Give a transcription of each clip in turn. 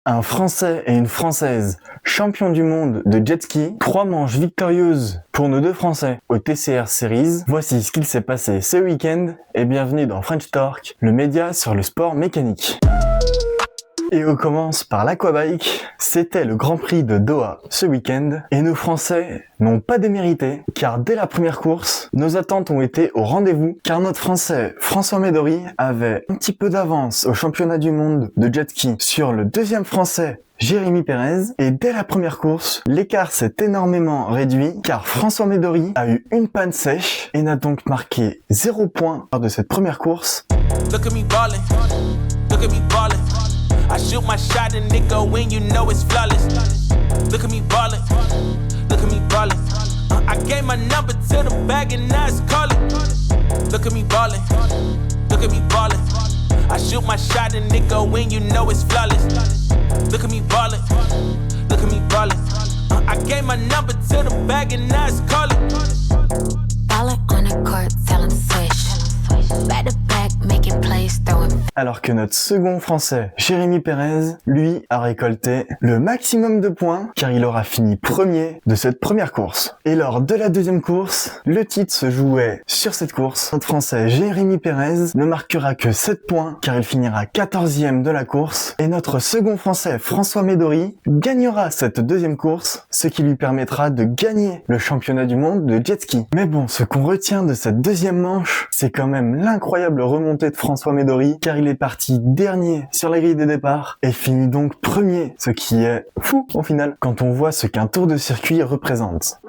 Un Français et une Française, champions du monde de jet ski, 3 manches victorieuses pour nos deux Français au TCR Series. Voici ce qu'il s'est passé ce week-end et bienvenue dans French Torque, le média sur le sport mécanique. Et on commence par l'aquabike. C'était le Grand Prix de Doha ce week-end et nos Français n'ont pas démérité car dès la première course, nos attentes ont été au rendez-vous car notre Français François Médori avait un petit peu d'avance au championnat du monde de jet ski sur le deuxième Français Jérémy Pérez et dès la première course, l'écart s'est énormément réduit car François Médori a eu une panne sèche et n'a donc marqué 0 point lors de cette première course. Look at me ballin', look at me ballin'. I shoot my shot and it go in, you know it's flawless. Look at me ballin', look at me ballin'. I gave my number to the bag and now it's callin'. Look at me ballin', look at me ballin'. I shoot my shot and it go in, you know it's flawless. Look at me ballin', look at me ballin'. I gave my number to the bag and now it's callin'. Ballin' on the court, tell him swish. Back to back, making plays, throwing. Alors que notre second Français, Jérémy Pérez, lui, a récolté le maximum de points car il aura fini premier de cette première course. Et lors de la deuxième course, le titre se jouait sur cette course. Notre Français, Jérémy Pérez, ne marquera que 7 points car il finira 14e de la course. Et notre second Français, François Médori, gagnera cette deuxième course, ce qui lui permettra de gagner le championnat du monde de jet ski. Mais bon, ce qu'on retient de cette deuxième manche, c'est quand même l'incroyable remontée de François Médori car il est parti dernier sur la grille des départs et finit donc premier, ce qui est fou au final quand on voit ce qu'un tour de circuit représente.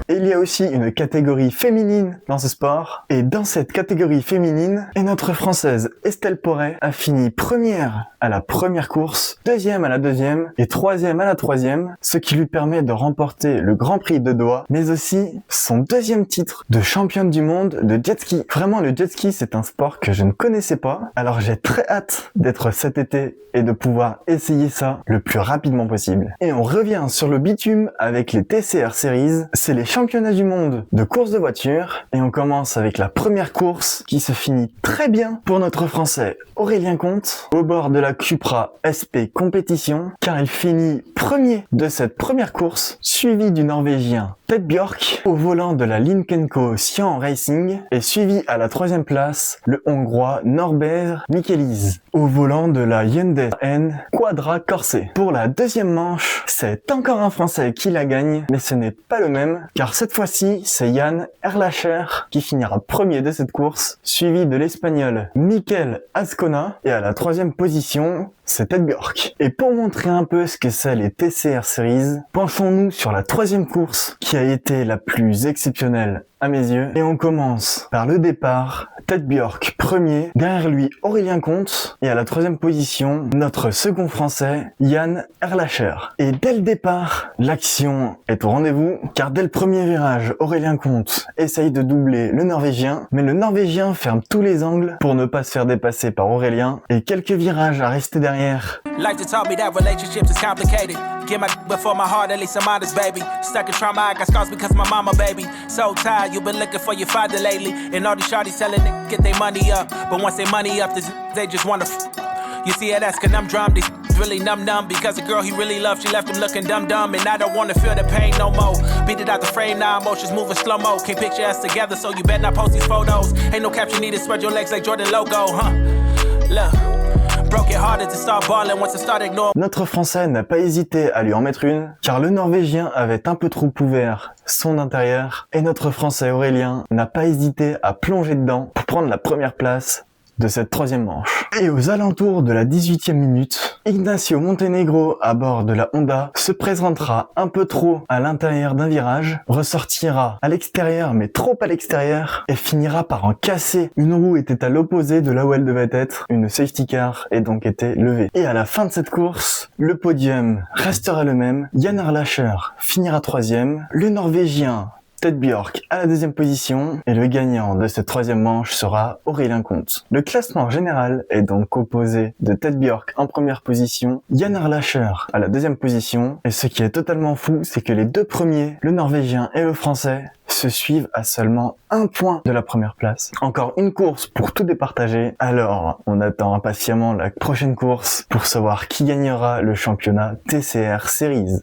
Et il y a aussi une catégorie féminine dans ce sport. Et dans cette catégorie féminine, notre Française Estelle Porret a fini première à la première course, deuxième à la deuxième et troisième à la troisième, ce qui lui permet de remporter le Grand Prix de Doha, mais aussi son deuxième titre de championne du monde de jet ski. Vraiment, le jet ski, c'est un sport que je ne connaissais pas, alors j'ai très hâte d'être cet été et de pouvoir essayer ça le plus rapidement possible. Et on revient sur le bitume avec les TCR Series, c'est les championnats du monde de course de voiture et on commence avec la première course qui se finit très bien pour notre Français Aurélien Comte au bord de la Cupra SP Compétition car il finit premier de cette première course suivi du Norvégien Ted Björk au volant de la Lynk & Co Sian Racing et suivi à la 3e place le Hongrois Norbert Michelis au volant de la Hyundai N Quadra Corset. Pour la deuxième manche, c'est encore un Français qui la gagne, mais ce n'est pas le même, car cette fois-ci, c'est Yann Erlacher qui finira premier de cette course, suivi de l'Espagnol Mikel Azcona, et à la 3e position, c'est Ted Björk. Et pour montrer un peu ce que c'est les TCR Series, penchons-nous sur la 3e course, qui a été la plus exceptionnelle à mes yeux. Et on commence par le départ, Ted Björk premier, derrière lui Aurélien Comte, et à la 3e position, notre second Français, Yann Erlacher. Et dès le départ, l'action est au rendez-vous, car dès le premier virage, Aurélien Comte essaye de doubler le Norvégien, mais le Norvégien ferme tous les angles pour ne pas se faire dépasser par Aurélien, et quelques virages à rester derrière. Life just taught me that relationships is complicated. Get my before my heart, at least I'm honest, baby. Stuck in trauma, I got scars because my mama, baby. So tired, you been looking for your father lately. And all these shawties telling niggas get their money up. But once they money up, they just wonderful. You see it, that's conundrum. These really numb because the girl he really loved, she left him looking dumb. And I don't wanna feel the pain no more. Beat it out the frame, now emotions moving slow-mo. Can't picture us together, so you better not post these photos. Ain't no caption needed, spread your legs like Jordan logo, huh? Look. Notre Français n'a pas hésité à lui en mettre une, car le Norvégien avait un peu trop ouvert son intérieur, et notre Français Aurélien n'a pas hésité à plonger dedans pour prendre la première place de cette 3e manche. Et aux alentours de la 18e minute, Ignacio Montenegro à bord de la Honda se présentera un peu trop à l'intérieur d'un virage, ressortira à l'extérieur mais trop à l'extérieur et finira par en casser. Une roue était à l'opposé de là où elle devait être, une safety car est donc été levée. Et à la fin de cette course, le podium restera le même, Yann Erlacher finira 3e, le Norvégien Ted Bjork à la deuxième position et le gagnant de cette troisième manche sera Aurélien Comte. Le classement général est donc composé de Ted Bjork en première position, Jan Arlacher à la deuxième position et ce qui est totalement fou, c'est que les deux premiers, le norvégien et le français, se suivent à seulement 1 point de la première place. Encore une course pour tout départager, alors on attend impatiemment la prochaine course pour savoir qui gagnera le championnat TCR Series.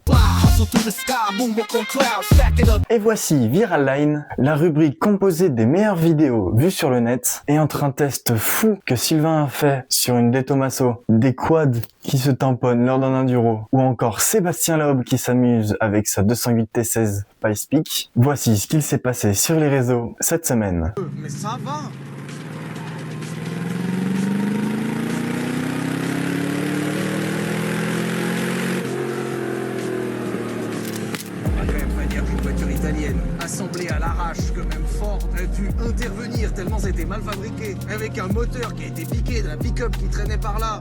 Et voici Viral Line, la rubrique composée des meilleures vidéos vues sur le net et entre un test fou que Sylvain a fait sur une Detomaso, des quads qui se tamponnent lors d'un enduro ou encore Sébastien Loeb qui s'amuse avec sa 208 T16 Pice Peak. Voici ce qu'il s'est passé sur les réseaux cette semaine. Mais ça va. On va quand même pas dire qu'une voiture italienne, assemblée à l'arrache, que même Ford a dû intervenir tellement c'était mal fabriqué, avec un moteur qui a été piqué de la pick-up qui traînait par là.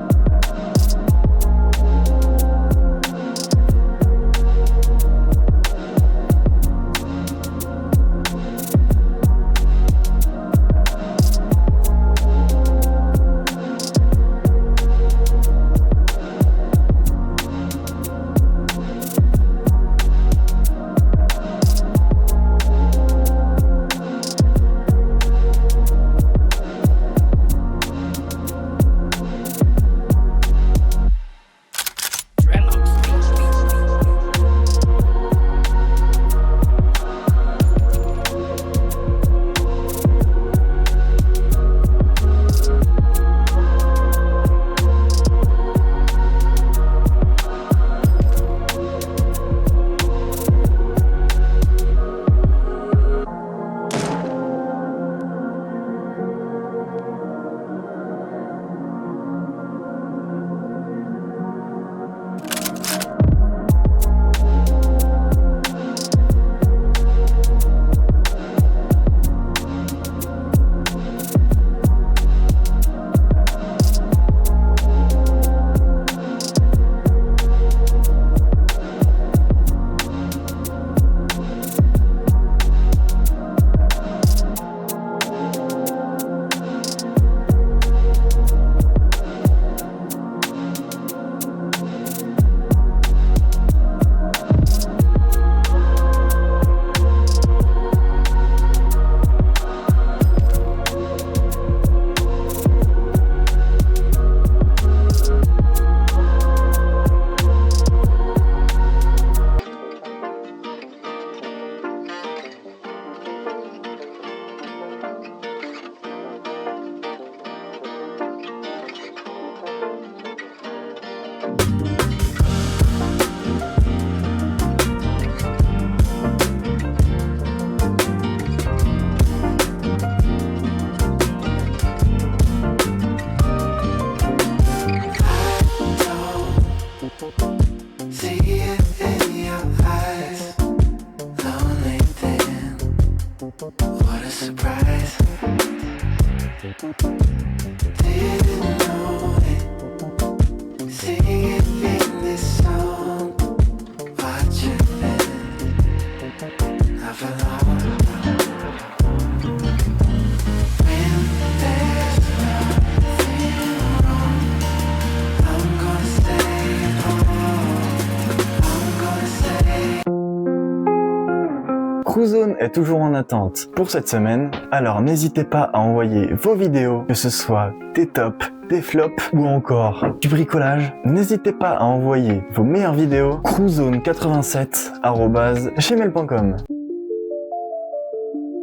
Cruisezone est toujours en attente pour cette semaine, alors n'hésitez pas à envoyer vos vidéos, que ce soit des tops, des flops ou encore du bricolage. N'hésitez pas à envoyer vos meilleures vidéos cruisezone87@gmail.com.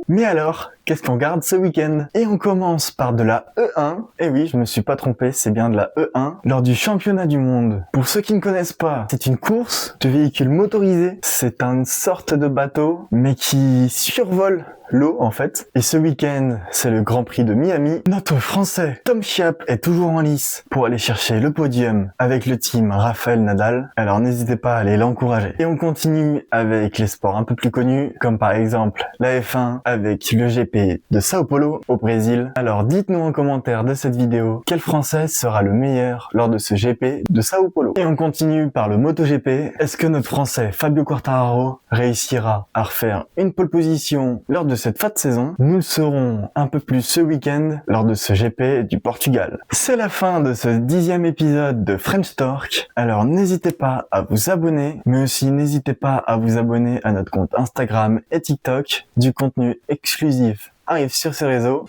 Mais alors, qu'est-ce qu'on garde ce week-end? Et on commence par de la E1. Et oui, je me suis pas trompé, c'est bien de la E1. Lors du championnat du monde. Pour ceux qui ne connaissent pas, c'est une course de véhicules motorisés. C'est une sorte de bateau, mais qui survole l'eau en fait. Et ce week-end, c'est le Grand Prix de Miami. Notre Français Tom Chiap est toujours en lice pour aller chercher le podium avec le team Rafael Nadal. Alors n'hésitez pas à aller l'encourager. Et on continue avec les sports un peu plus connus, comme par exemple la F1 avec le GP GP de Sao Paulo au Brésil. Alors dites-nous en commentaire de cette vidéo quel Français sera le meilleur lors de ce GP de Sao Paulo. Et on continue par le MotoGP. Est-ce que notre Français Fabio Quartararo réussira à refaire une pole position lors de cette fin de saison? Nous le saurons un peu plus ce week-end lors de ce GP du Portugal. C'est la fin de ce 10e épisode de French Torque. Alors n'hésitez pas à vous abonner, mais aussi n'hésitez pas à vous abonner à notre compte Instagram et TikTok. Du contenu exclusif arrive sur ces réseaux.